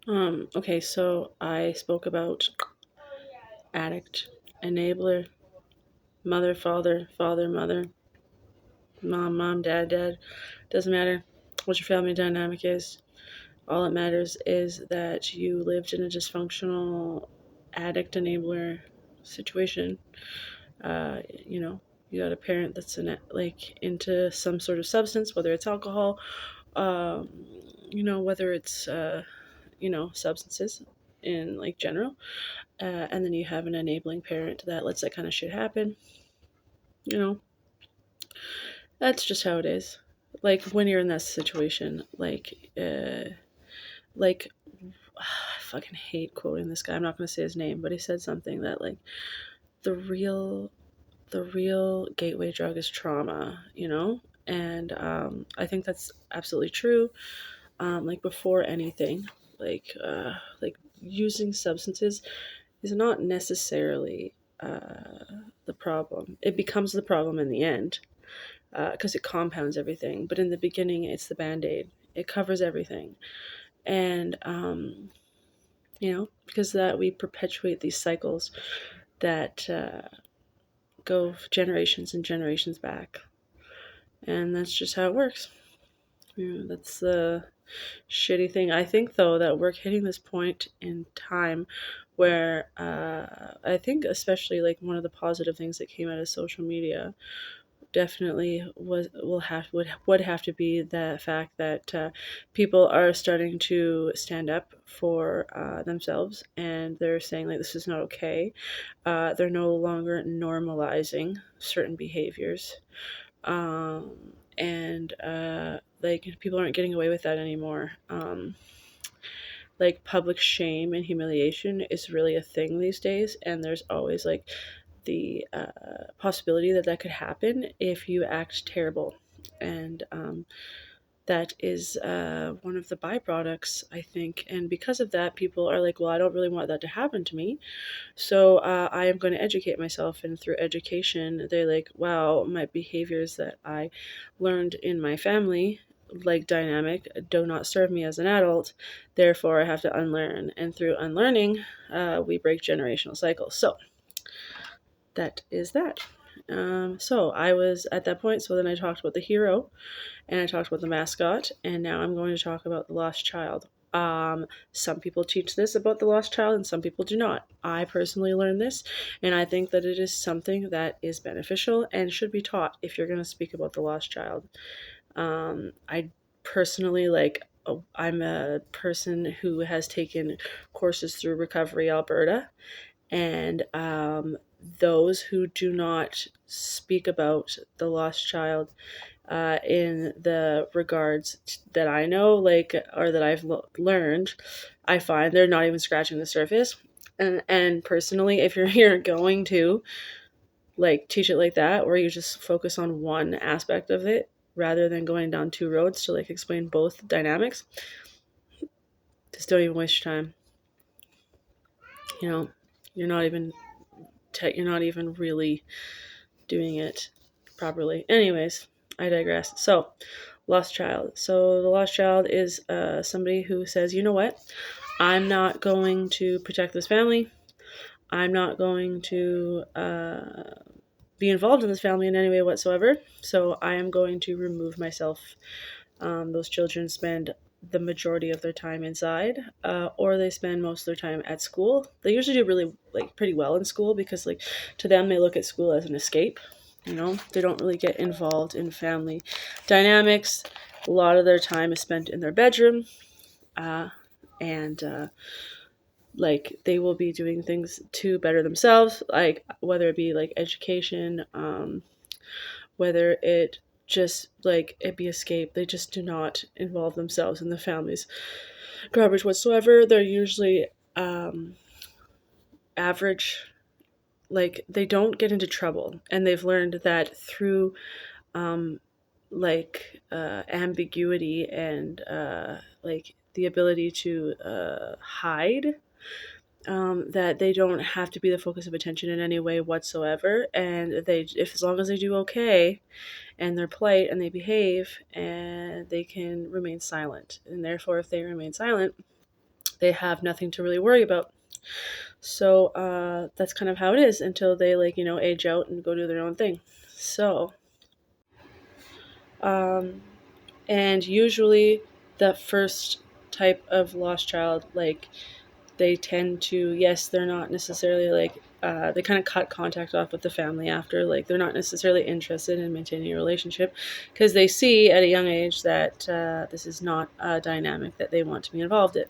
Okay, so I spoke about addict, enabler, mother, father, father, mother, mom, mom, dad, dad. Doesn't matter what your family dynamic is. All that matters is that you lived in a dysfunctional addict enabler situation. You know, you got a parent that's like into some sort of substance, whether it's alcohol, um, whether it's substances in like general, and then you have an enabling parent that lets that kind of shit happen. You know, that's just how it is. Like when you're in that situation, like I fucking hate quoting this guy. I'm not going to say his name, but he said something that like the real the real gateway drug is trauma, and I think that's absolutely true. Like before anything, like using substances is not necessarily the problem. It becomes the problem in the end because it compounds everything. But in the beginning, it's the band aid. It covers everything, and because that we perpetuate these cycles that go generations and generations back, and that's just how it works. That's the shitty thing. I think though that we're hitting this point in time where I think especially like one of the positive things that came out of social media definitely would have to be the fact that people are starting to stand up for themselves, and they're saying like this is not okay. They're no longer normalizing certain behaviors, and like people aren't getting away with that anymore. Like public shame and humiliation is really a thing these days, and there's always like the possibility that that could happen if you act terrible, and that is one of the byproducts, I think. And because of that, people are like, well, I don't really want that to happen to me, so I am going to educate myself. And through education, they're like, wow, my behaviors that I learned in my family, like dynamic, do not serve me as an adult. Therefore, I have to unlearn. And through unlearning, we break generational cycles. So that is that. So I was at that point. So then I talked about the hero, and I talked about the mascot, and now I'm going to talk about the lost child. Some people teach this about the lost child, and some people do not. I personally learned this, and I think that it is something that is beneficial and should be taught if you're going to speak about the lost child. I personally like. I'm a person who has taken courses through Recovery Alberta, and those who do not speak about the lost child in the regards that I know, like, or that I've learned, I find they're not even scratching the surface. And personally, if you're going to like teach it like that, or you just focus on one aspect of it rather than going down two roads to like explain both dynamics, just don't even waste your time. You know, you're not even you're not even really doing it properly. Anyways, I digress. So, lost child. So, the lost child is somebody who says, you know what? I'm not going to protect this family. I'm not going to be involved in this family in any way whatsoever. So, I am going to remove myself. Those children spend the majority of their time inside, or they spend most of their time at school. They usually do really like pretty well in school because like to them they look at school as an escape. They don't really get involved in family dynamics. A lot of their time is spent in their bedroom, and like they will be doing things to better themselves, like whether it be like education, whether it just like it be escape. They just do not involve themselves in the family's garbage whatsoever. They're usually average, like they don't get into trouble, and they've learned that through um, ambiguity and like the ability to hide, that they don't have to be the focus of attention in any way whatsoever, and they, if as long as they do okay and they're polite and they behave, and they can remain silent, and therefore if they remain silent, they have nothing to really worry about. So that's kind of how it is until they, like, age out and go do their own thing. So um, and usually the first type of lost child, like, they tend to, yes, they're not necessarily like, they kind of cut contact off with the family after, like, they're not necessarily interested in maintaining a relationship because they see at a young age that this is not a dynamic that they want to be involved in.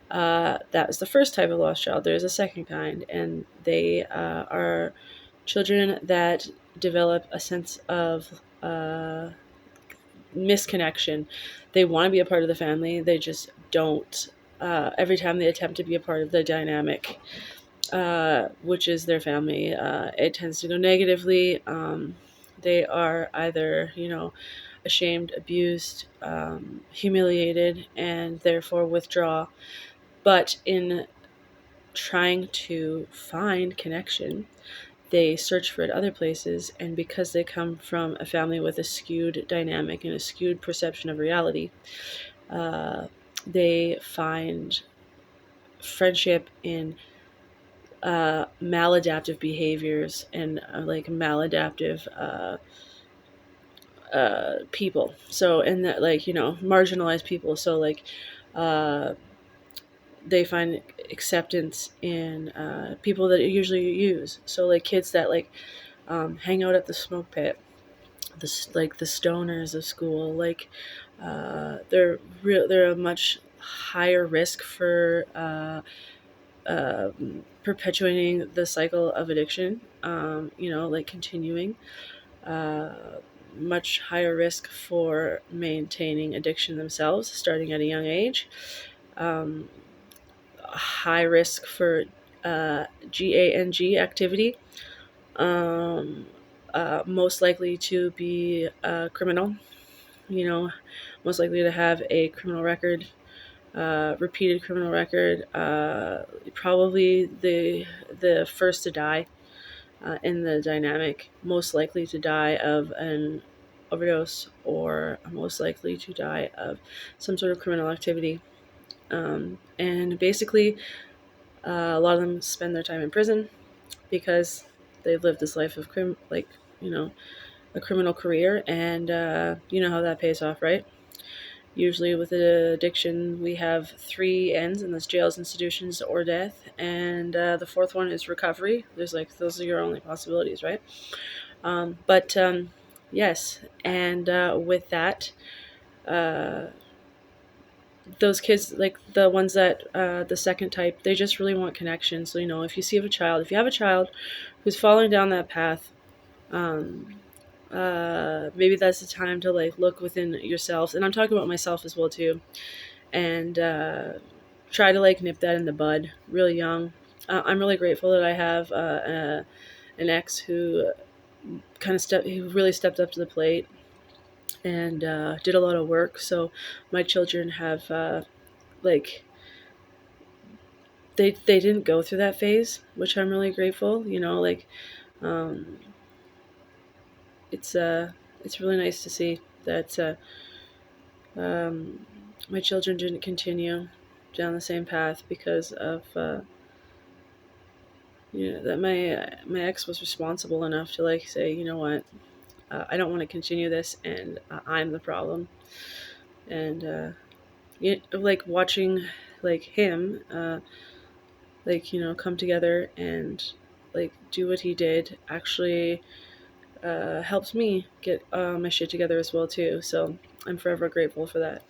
That is the first type of lost child. There's a second kind, and they are children that develop a sense of misconnection. They want to be a part of the family, they just don't. Every time they attempt to be a part of the dynamic, which is their family, it tends to go negatively. They are either, ashamed, abused, humiliated, and therefore withdraw. But in trying to find connection, they search for it other places, and because they come from a family with a skewed dynamic and a skewed perception of reality, uh, they find friendship in maladaptive behaviors and like maladaptive people. So, and that, like, marginalized people. So, like, uh, they find acceptance in people that usually use. So, like, kids that, like, hang out at the smoke pit, like the stoners of school, like, they're a much higher risk for perpetuating the cycle of addiction, like continuing, uh, much higher risk for maintaining addiction themselves starting at a young age, um, high risk for GANG activity, um, most likely to be a criminal, you know, most likely to have a criminal record, repeated criminal record, probably the first to die in the dynamic, most likely to die of an overdose, or most likely to die of some sort of criminal activity. And basically, a lot of them spend their time in prison because they've lived this life of you know, a criminal career, and you know how that pays off, right? Usually with addiction, we have three ends, and that's jails, institutions, or death. And the fourth one is recovery. There's, like, those are your only possibilities, right? But yes, and with that, uh, those kids, like the ones that the second type, they just really want connection. So, if if you have a child who's falling down that path, um, maybe that's the time to, like, look within yourselves, and I'm talking about myself as well too, and try to, like, nip that in the bud really young. I'm really grateful that I have an ex who who really stepped up to the plate and did a lot of work. So my children have like they didn't go through that phase, which I'm really grateful. Like, um, it's really nice to see that um, my children didn't continue down the same path because of that my ex was responsible enough to, like, say, you know what, I don't want to continue this, and I'm the problem. And like, watching, like, him like, come together and, like, do what he did actually helps me get my shit together as well too. So I'm forever grateful for that.